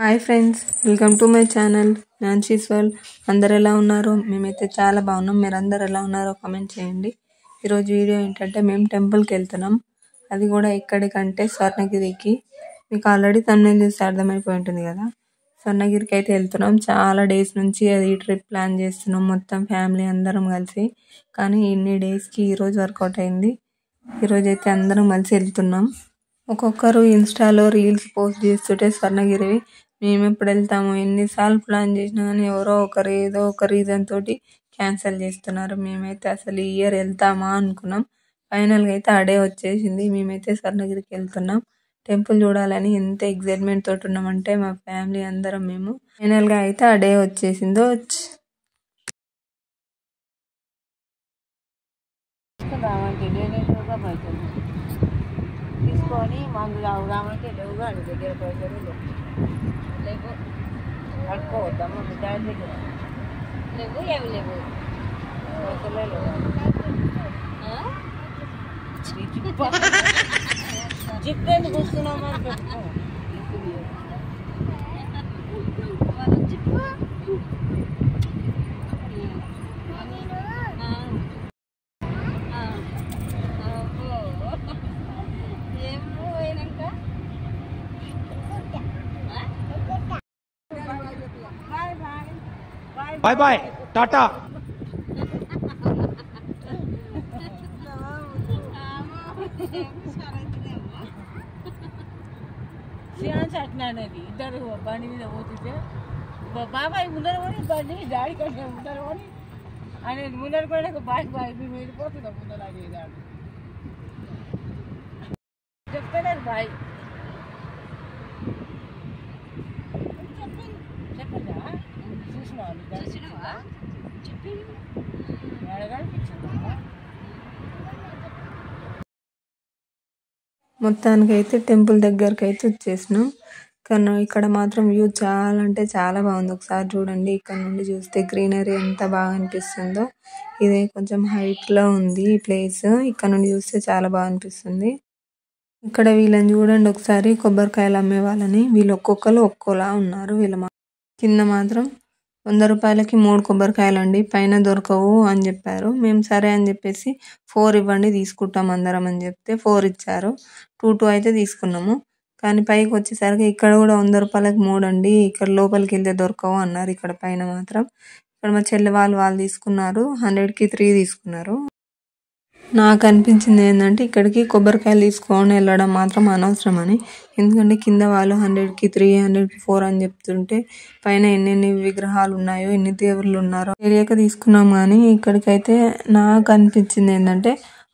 Hi friends, welcome to my channel Nancy's world. అందరు ఎలా ఉన్నారు? మేమైతే చాలా బాగున్నాం. మీరు అందరు ఎలా ఉన్నారో కామెంట్ చేయండి. ఈరోజు వీడియో ఏంటంటే మేము టెంపుల్కి వెళ్తున్నాం. అది కూడా ఎక్కడికంటే స్వర్ణగిరికి. మీకు ఆల్రెడీ తమిళ చూసి అర్థమైపోయి ఉంటుంది కదా. స్వర్ణగిరికి అయితే వెళ్తున్నాం. చాలా డేస్ నుంచి అది ట్రిప్ ప్లాన్ చేస్తున్నాం, మొత్తం ఫ్యామిలీ అందరం కలిసి. కానీ ఇన్ని డేస్కి ఈరోజు వర్కౌట్ అయింది. ఈరోజు అయితే అందరం కలిసి వెళ్తున్నాం. ఒక్కొక్కరు ఇన్స్టాలో రీల్స్ పోస్ట్ చేస్తుంటే స్వర్ణగిరివి మేము ఎప్పుడు వెళ్తాము, ఎన్నిసార్లు ప్లాన్ చేసినా కానీ ఎవరో ఒకరు ఏదో ఒక రీజన్ తోటి క్యాన్సిల్ చేస్తున్నారు. మేమైతే అసలు ఈ ఇయర్ వెళ్తామా అనుకున్నాం. ఫైనల్గా అయితే అడే వచ్చేసింది. మేమైతే స్వర్ణగిరికి వెళ్తున్నాం. టెంపుల్ చూడాలని ఎంత ఎగ్జైట్మెంట్ తోటి ఉన్నామంటే మా ఫ్యామిలీ అందరం మేము. ఫైనల్గా అయితే అడే వచ్చేసిందో తీసుకొని మందు తాగుదామంటే లేవు కానీ దగ్గర పైసలు లేవు. కట్టుకోవద్దాము దాని దగ్గర లేవు, ఏమి లేవు, పైసలే లేవు. జిప్ ఎందుకు వస్తున్నామని పెట్టుకో. Bye bye Tata. అట్నానది ఇద్దరు బండి మీద పోతుంటే బాబాయ్ ముందర కొని బండి డాడీ కంటే ముందర కొని అనేది ముందర కూడా బాయ్ బాయ్ మేము వెళ్ళిపోతున్నాం ముందర అనేది చెప్తాను బాయ్ చెప్పండి. చూసినావా చెప్పి అడగానిపించిందా? మొత్తానికి అయితే టెంపుల్ దగ్గరికి అయితే వచ్చేసినాం. కానీ ఇక్కడ మాత్రం వ్యూ చాలా అంటే చాలా బాగుంది. ఒకసారి చూడండి, ఇక్కడ నుండి చూస్తే గ్రీనరీ ఎంత బాగా అనిపిస్తుందో. ఇదే కొంచెం హైట్ లో ఉంది ఈ ప్లేస్. ఇక్కడ నుండి చూస్తే చాలా బాగా అనిపిస్తుంది. ఇక్కడ వీళ్ళని చూడండి ఒకసారి, కొబ్బరికాయలు అమ్మే వాళ్ళని. వీళ్ళు ఒక్కొక్కరు ఒక్కోలా ఉన్నారు. కింద మాత్రం 100 రూపాయలకి 3 కొబ్బరికాయలు అండి, పైన దొరకవు అని చెప్పారు. మేము సరే అని చెప్పేసి 4 ఇవ్వండి తీసుకుంటాం అందరం అని చెప్తే 4 ఇచ్చారు. 2 అయితే తీసుకున్నాము. కానీ పైకి వచ్చేసరికి ఇక్కడ కూడా 100 రూపాయలకి 3 అండి, ఇక్కడ లోపలికి వెళ్తే దొరకవు అన్నారు. ఇక్కడ పైన మాత్రం ఇక్కడ మా చెల్లి వాళ్ళు తీసుకున్నారు. 100కి 3 తీసుకున్నారు. నాకు అనిపించింది ఏంటంటే ఇక్కడికి కొబ్బరికాయలు తీసుకొని వెళ్ళడం మాత్రం అనవసరం అని. ఎందుకంటే కింద వాళ్ళు 100కి 3, 100కి 4 అని చెప్తుంటే పైన ఎన్ని విగ్రహాలు ఉన్నాయో, ఎన్ని దేవుళ్ళు ఉన్నారో తెలియక తీసుకున్నాం. కానీ ఇక్కడికైతే నాకు అనిపించింది ఏంటంటే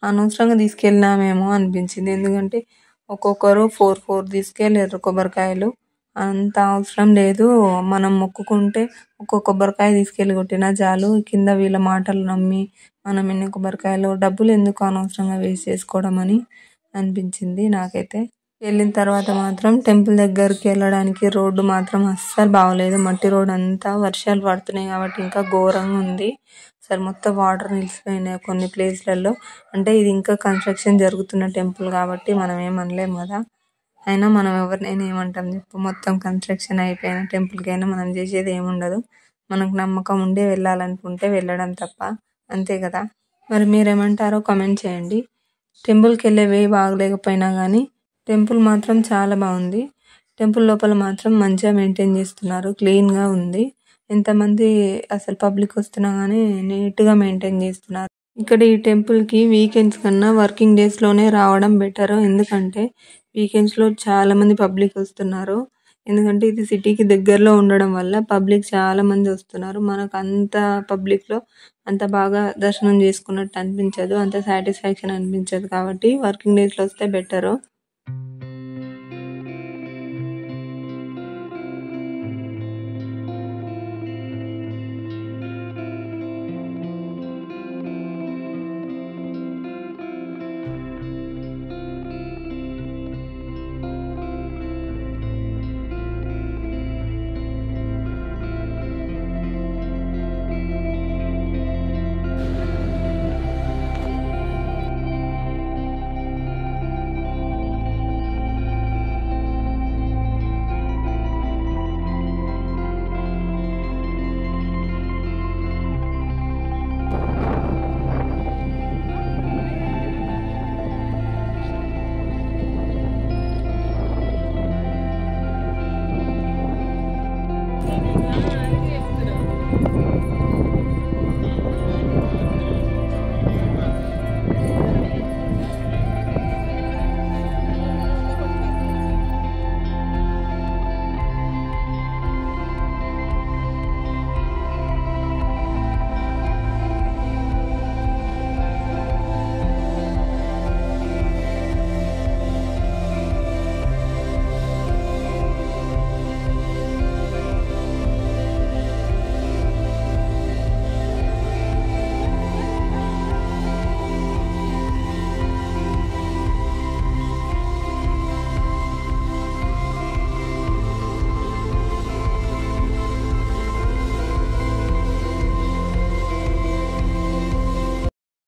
అనవసరంగా తీసుకెళ్ళినామేమో అనిపించింది. ఎందుకంటే ఒక్కొక్కరు 4 తీసుకెళ్ళారు కొబ్బరికాయలు. అంత అవసరం లేదు. మనం మొక్కుకుంటే ఒక్కొక్క కొబ్బరికాయ తీసుకెళ్ళి కొట్టినా చాలు. కింద వీళ్ళ మాటలు నమ్మి మనం ఎన్ని కొబ్బరికాయలు, డబ్బులు ఎందుకు అనవసరంగా వేస్ట్ చేసుకోవడం అని అనిపించింది నాకైతే. వెళ్ళిన తర్వాత మాత్రం టెంపుల్ దగ్గరికి వెళ్ళడానికి రోడ్డు మాత్రం అస్సలు బాగోలేదు. మట్టి రోడ్ అంతా, వర్షాలు పడుతున్నాయి కాబట్టి ఇంకా ఘోరంగా ఉంది. అసలు మొత్తం వాటర్ నిలిచిపోయినాయి కొన్ని ప్లేస్లలో. అంటే ఇది ఇంకా కన్స్ట్రక్షన్ జరుగుతున్న టెంపుల్ కాబట్టి మనం ఏమనలేము కదా. అయినా మనం ఎవరినైనా ఏమంటాం చెప్పు. మొత్తం కన్స్ట్రక్షన్ అయిపోయిన టెంపుల్కి అయినా మనం చేసేది ఏముండదు. మనకు నమ్మకం ఉండే వెళ్ళాలనుకుంటే వెళ్ళడం తప్ప, అంతే కదా. మరి మీరేమంటారో కామెంట్ చేయండి. టెంపుల్కి వెళ్ళే వే బాగలేకపోయినా కానీ టెంపుల్ మాత్రం చాలా బాగుంది. టెంపుల్ లోపల మాత్రం మంచిగా మెయింటైన్ చేస్తున్నారు, క్లీన్గా ఉంది. ఎంతమంది అసలు పబ్లిక్ వస్తున్నా కానీ నీట్గా మెయింటైన్ చేస్తున్నారు. ఇక్కడ ఈ టెంపుల్కి వీకెండ్స్ కన్నా వర్కింగ్ డేస్లోనే రావడం బెటర్. ఎందుకంటే వీకెండ్స్లో చాలా మంది పబ్లిక్ వస్తున్నారు. ఎందుకంటే ఇది సిటీకి దగ్గరలో ఉండడం వల్ల పబ్లిక్ చాలా మంది వస్తున్నారు. మనకు అంత పబ్లిక్లో అంత బాగా దర్శనం చేసుకున్నట్టు అనిపించదు, అంత సాటిస్ఫాక్షన్ అనిపించదు. కాబట్టి వర్కింగ్ డేస్లో వస్తే బెటరు.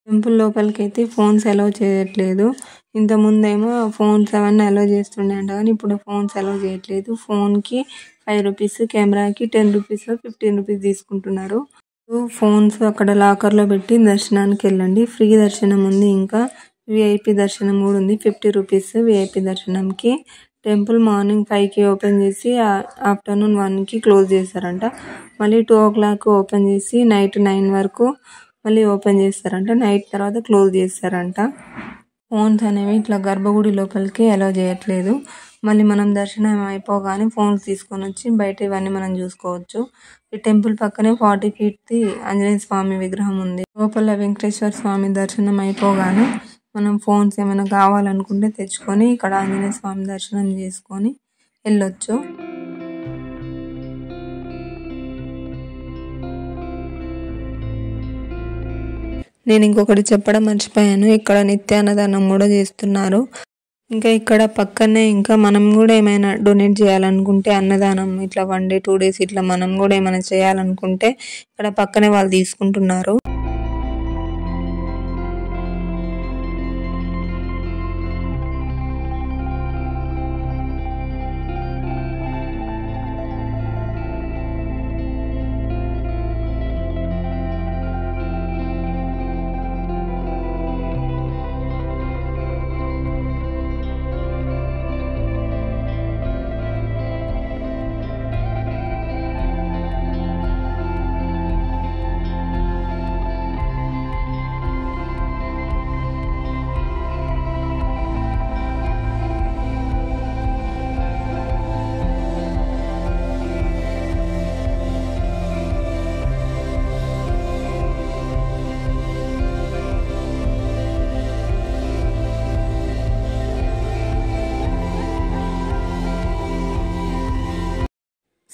టెంపుల్ లోపలికైతే ఫోన్స్ అలౌ చేయట్లేదు. ఇంతకుముందేమో ఫోన్స్ అవన్నీ అలౌ చేస్తుండే అంట, కానీ ఇప్పుడు ఫోన్స్ అలౌ చేయట్లేదు. ఫోన్కి 5 రూపీస్, కెమెరాకి 10 రూపీస్ 15 రూపీస్ తీసుకుంటున్నారు. ఫోన్స్ అక్కడ లాకర్లో పెట్టి దర్శనానికి వెళ్ళండి. ఫ్రీ దర్శనం ఉంది, ఇంకా విఐపి దర్శనం కూడా ఉంది. 50 రూపీస్ విఐపి దర్శనంకి. టెంపుల్ మార్నింగ్ 5కి ఓపెన్ చేసి ఆఫ్టర్నూన్ 1కి క్లోజ్ చేస్తారంట. మళ్ళీ 2 o'clock ఓపెన్ చేసి నైట్ 9 వరకు మళ్ళీ ఓపెన్ చేస్తారంట. నైట్ తర్వాత క్లోజ్ చేస్తారంట. ఫోన్స్ అనేవి ఇట్లా గర్భగుడి లోపలికి అలౌ చేయట్లేదు. మళ్ళీ మనం దర్శనం అయిపోగానే ఫోన్స్ తీసుకొని వచ్చి బయట ఇవన్నీ మనం చూసుకోవచ్చు. ఈ టెంపుల్ పక్కనే 40 feet ఆంజనేయ స్వామి విగ్రహం ఉంది. లోపల వెంకటేశ్వర స్వామి దర్శనం అయిపోగానే మనం ఫోన్స్ ఏమైనా కావాలనుకుంటే తెచ్చుకొని ఇక్కడ ఆంజనేయ స్వామి దర్శనం చేసుకొని వెళ్ళొచ్చు. నేను ఇంకొకటి చెప్పడం మర్చిపోయాను, ఇక్కడ నిత్యాన్నదానం కూడా చేస్తున్నారు. ఇంకా ఇక్కడ పక్కనే ఇంకా మనం కూడా ఏమైనా డొనేట్ చేయాలనుకుంటే అన్నదానం ఇట్లా 1 day 2 days ఇట్లా మనం కూడా ఏమైనా చేయాలనుకుంటే ఇక్కడ పక్కనే వాళ్ళు తీసుకుంటున్నారు.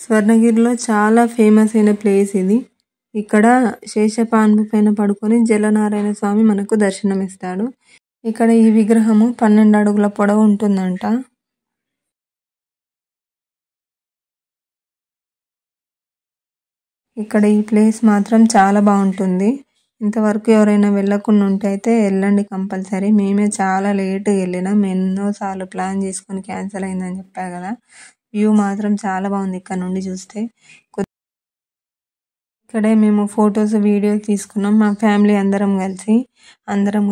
స్వర్ణగిరిలో చాలా ఫేమస్ అయిన ప్లేస్ ఇది. ఇక్కడ శేషపాన్పు పైన పడుకొని జలనారాయణ స్వామి మనకు దర్శనమిస్తాడు. ఇక్కడ ఈ విగ్రహము 12 అడుగుల పొడవు ఉంటుందంట. ఇక్కడ ఈ ప్లేస్ మాత్రం చాలా బాగుంటుంది. ఇంతవరకు ఎవరైనా వెళ్ళకుండా ఉంటే అయితే వెళ్ళండి కంపల్సరీ. మేమే చాలా లేట్గా వెళ్ళినాం, ఎన్నోసార్లు ప్లాన్ చేసుకొని క్యాన్సిల్ అయిందని చెప్పా కదా. వ్యూ మాత్రం చాలా బాగుంది ఇక్కడ నుండి చూస్తే. ఇక్కడే మేము ఫొటోస్ వీడియోస్ తీసుకున్నాం, మా ఫ్యామిలీ అందరం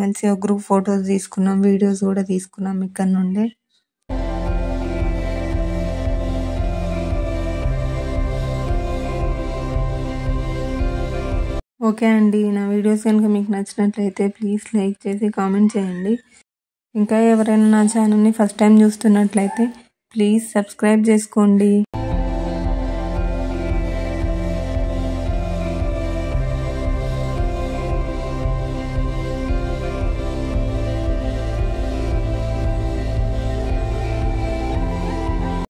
కలిసి ఒక గ్రూప్ ఫొటోస్ తీసుకున్నాం, వీడియోస్ కూడా తీసుకున్నాం ఇక్కడ నుండి. ఓకే అండి, నా వీడియోస్ కనుక మీకు నచ్చినట్లయితే ప్లీజ్ లైక్ చేసి కామెంట్ చేయండి. ఇంకా ఎవరైనా నా ఛానల్ని ఫస్ట్ టైం చూస్తున్నట్లయితే ప్లీజ్ సబ్స్క్రైబ్ చేసుకోండి.